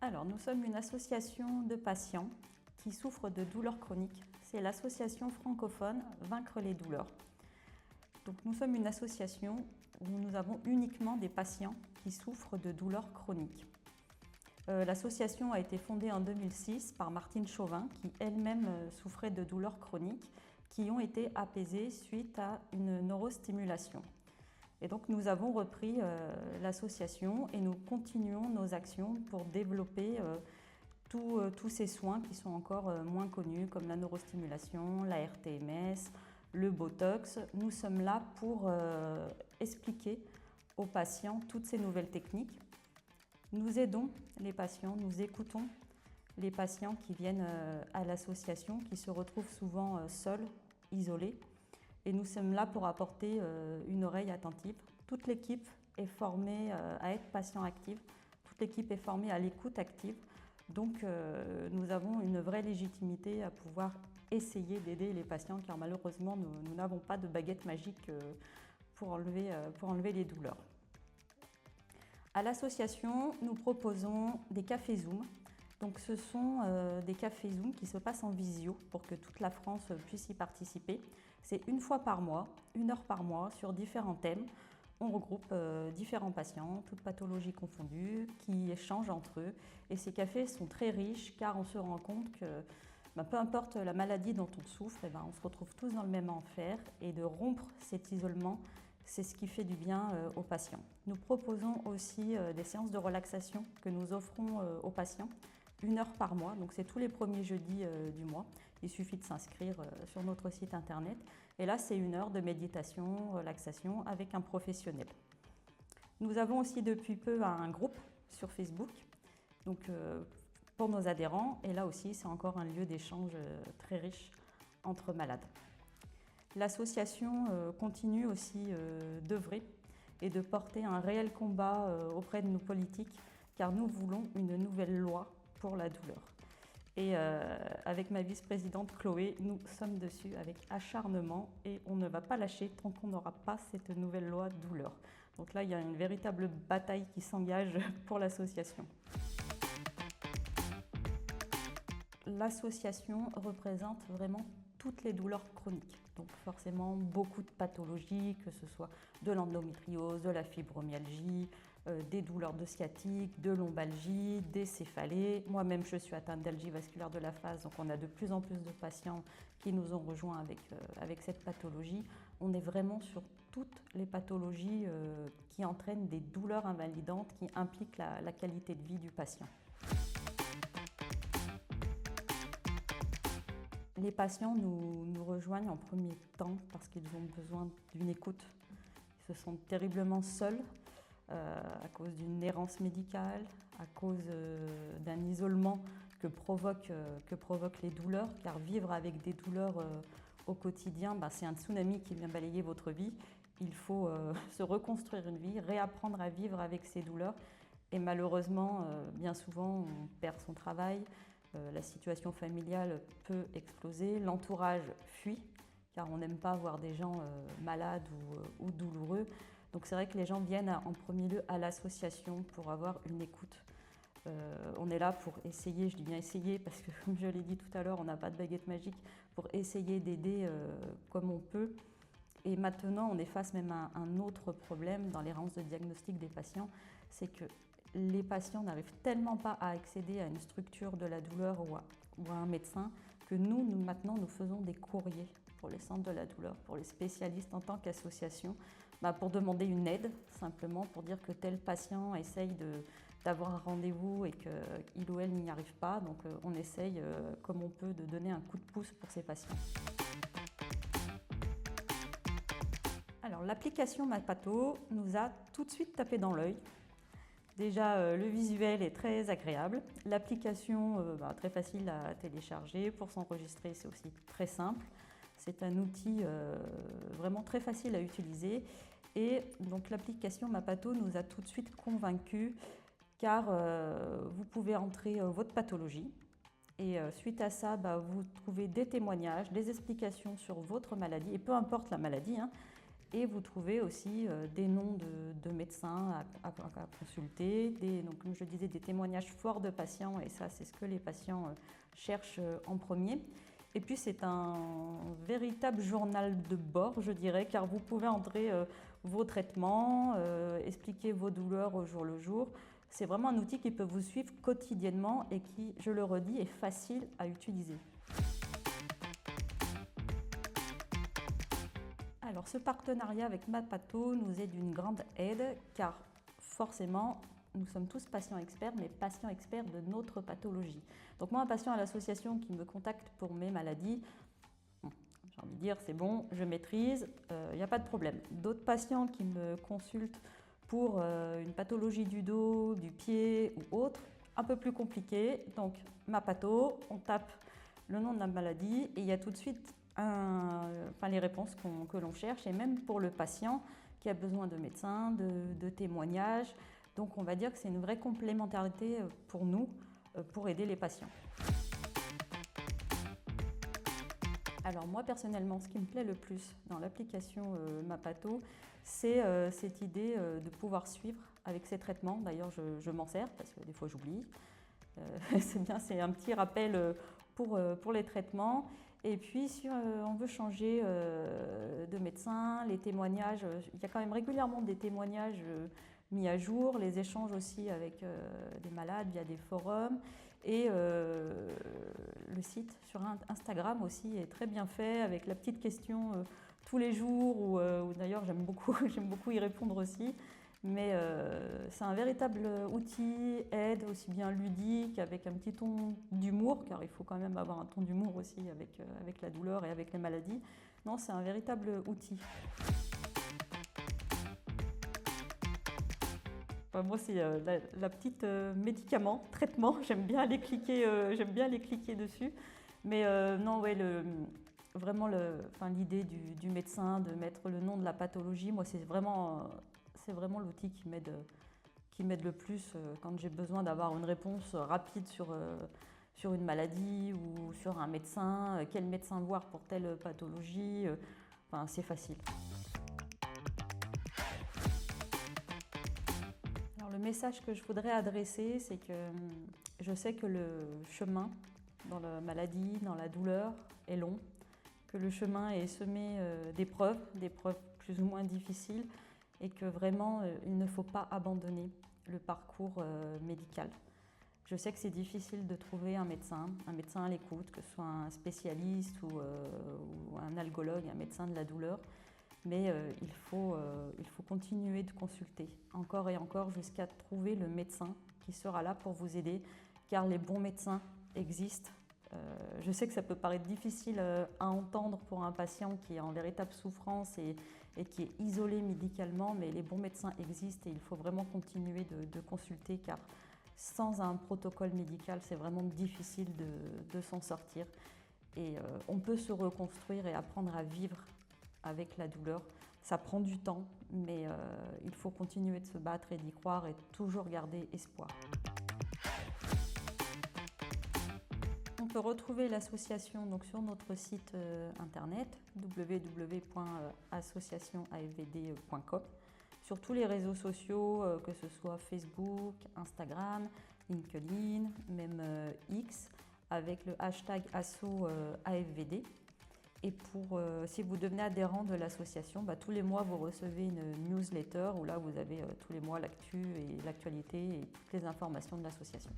Alors, nous sommes une association de patients qui souffrent de douleurs chroniques. C'est l'association francophone Vaincre les douleurs. Donc, nous sommes une association où nous avons uniquement des patients qui souffrent de douleurs chroniques. L'association a été fondée en 2006 par Martine Chauvin, qui elle-même souffrait de douleurs chroniques qui ont été apaisées suite à une neurostimulation. Et donc nous avons repris l'association et nous continuons nos actions pour développer tous ces soins qui sont encore moins connus, comme la neurostimulation, la RTMS, le Botox. Nous sommes là pour expliquer aux patients toutes ces nouvelles techniques. Nous aidons les patients, nous écoutons les patients qui viennent à l'association, qui se retrouvent souvent seuls, isolés. Et nous sommes là pour apporter une oreille attentive. Toute l'équipe est formée à être patient active, toute l'équipe est formée à l'écoute active. Donc nous avons une vraie légitimité à pouvoir essayer d'aider les patients, car malheureusement nous n'avons pas de baguette magique pour enlever les douleurs. À l'association, nous proposons des cafés Zoom. Donc ce sont des cafés Zoom qui se passent en visio pour que toute la France puisse y participer. C'est une fois par mois, 1 heure par mois, sur différents thèmes. On regroupe différents patients, toutes pathologies confondues, qui échangent entre eux. Et ces cafés sont très riches car on se rend compte que peu importe la maladie dont on souffre, on se retrouve tous dans le même enfer. Et de rompre cet isolement, c'est ce qui fait du bien aux patients. Nous proposons aussi des séances de relaxation que nous offrons aux patients. 1 heure par mois, donc c'est tous les premiers jeudis du mois. Il suffit de s'inscrire sur notre site internet. Et là, c'est 1 heure de méditation, relaxation avec un professionnel. Nous avons aussi depuis peu un groupe sur Facebook donc, pour nos adhérents. Et là aussi, c'est encore un lieu d'échange très riche entre malades. L'association continue aussi d'œuvrer et de porter un réel combat auprès de nos politiques, car nous voulons une nouvelle loi pour la douleur. Et avec ma vice-présidente Chloé, nous sommes dessus avec acharnement et on ne va pas lâcher tant qu'on n'aura pas cette nouvelle loi douleur. Donc là, il y a une véritable bataille qui s'engage pour l'association. L'association représente vraiment toutes les douleurs chroniques. Donc forcément beaucoup de pathologies, que ce soit de l'endométriose, de la fibromyalgie, des douleurs de sciatique, de lombalgie, des céphalées. Moi-même je suis atteinte d'algie vasculaire de la phase, donc on a de plus en plus de patients qui nous ont rejoints avec cette pathologie. On est vraiment sur toutes les pathologies qui entraînent des douleurs invalidantes, qui impliquent la qualité de vie du patient. Les patients nous rejoignent en premier temps parce qu'ils ont besoin d'une écoute. Ils se sentent terriblement seuls à cause d'une errance médicale, à cause d'un isolement que provoquent les douleurs, car vivre avec des douleurs au quotidien, c'est un tsunami qui vient balayer votre vie. Il faut se reconstruire une vie, réapprendre à vivre avec ces douleurs. Et malheureusement, bien souvent, on perd son travail. La situation familiale peut exploser, l'entourage fuit, car on n'aime pas voir des gens malades ou douloureux. Donc c'est vrai que les gens viennent en premier lieu à l'association pour avoir une écoute. On est là pour essayer, je dis bien essayer parce que comme je l'ai dit tout à l'heure, on n'a pas de baguette magique, pour essayer d'aider comme on peut. Et maintenant, on est face même à un autre problème dans l'errance de diagnostic des patients, c'est que les patients n'arrivent tellement pas à accéder à une structure de la douleur ou à un médecin que maintenant, nous faisons des courriers pour les centres de la douleur, pour les spécialistes en tant qu'association, pour demander une aide, simplement pour dire que tel patient essaye d'avoir un rendez-vous et qu'il ou elle n'y arrive pas. Donc on essaye, comme on peut, de donner un coup de pouce pour ces patients. Alors l'application Mapato nous a tout de suite tapé dans l'œil. Déjà, le visuel est très agréable. L'application, très facile à télécharger. Pour s'enregistrer, c'est aussi très simple. C'est un outil vraiment très facile à utiliser. Et donc l'application Mapato nous a tout de suite convaincus, car vous pouvez entrer votre pathologie. Et suite à ça, vous trouvez des témoignages, des explications sur votre maladie, et peu importe la maladie, Et vous trouvez aussi des noms de médecins à consulter, donc, comme je disais, des témoignages forts de patients, et ça, c'est ce que les patients cherchent en premier. Et puis, c'est un véritable journal de bord, je dirais, car vous pouvez entrer vos traitements, expliquer vos douleurs au jour le jour. C'est vraiment un outil qui peut vous suivre quotidiennement et qui, je le redis, est facile à utiliser. Alors, ce partenariat avec Mapato nous est d'une grande aide, car forcément, nous sommes tous patients experts, mais patients experts de notre pathologie. Donc moi, un patient à l'association qui me contacte pour mes maladies, j'ai envie de dire, c'est bon, je maîtrise, il n'y a pas de problème. D'autres patients qui me consultent pour une pathologie du dos, du pied ou autre, un peu plus compliqué. Donc, Mapato, on tape le nom de la maladie et il y a tout de suite les réponses que l'on cherche, et même pour le patient qui a besoin de médecins, de témoignages. Donc on va dire que c'est une vraie complémentarité pour nous, pour aider les patients. Alors moi personnellement, ce qui me plaît le plus dans l'application Mapato, c'est cette idée de pouvoir suivre avec ces traitements. D'ailleurs, je m'en sers parce que des fois j'oublie. C'est bien, c'est un petit rappel pour les traitements. Et puis, si on veut changer de médecin, les témoignages, il y a quand même régulièrement des témoignages mis à jour, les échanges aussi avec des malades via des forums. Et le site sur Instagram aussi est très bien fait, avec la petite question tous les jours, où d'ailleurs j'aime beaucoup y répondre aussi. Mais c'est un véritable outil, aide aussi bien ludique, avec un petit ton d'humour, car il faut quand même avoir un ton d'humour aussi avec la douleur et avec les maladies. Non, c'est un véritable outil. Moi, c'est la petite médicament, traitement. J'aime bien aller cliquer dessus. Mais non, ouais, vraiment l'idée du médecin de mettre le nom de la pathologie, moi, c'est vraiment l'outil qui m'aide le plus quand j'ai besoin d'avoir une réponse rapide sur une maladie ou sur un médecin, quel médecin voir pour telle pathologie. C'est facile. Alors, le message que je voudrais adresser, c'est que je sais que le chemin dans la maladie, dans la douleur, est long, que le chemin est semé d'épreuves plus ou moins difficiles, et que vraiment, il ne faut pas abandonner le parcours médical. Je sais que c'est difficile de trouver un médecin à l'écoute, que ce soit un spécialiste ou un algologue, un médecin de la douleur, mais il faut continuer de consulter encore et encore jusqu'à trouver le médecin qui sera là pour vous aider, car les bons médecins existent. Je sais que ça peut paraître difficile à entendre pour un patient qui est en véritable souffrance et qui est isolé médicalement, mais les bons médecins existent et il faut vraiment continuer de consulter, car sans un protocole médical, c'est vraiment difficile de s'en sortir. Et on peut se reconstruire et apprendre à vivre avec la douleur. Ça prend du temps, mais il faut continuer de se battre et d'y croire et toujours garder espoir. On peut retrouver l'association donc sur notre site internet www.associationafvd.com, sur tous les réseaux sociaux, que ce soit Facebook, Instagram, LinkedIn, même X, avec le hashtag #AFVD. Et si vous devenez adhérent de l'association, tous les mois vous recevez une newsletter où là vous avez tous les mois l'actu et l'actualité et toutes les informations de l'association.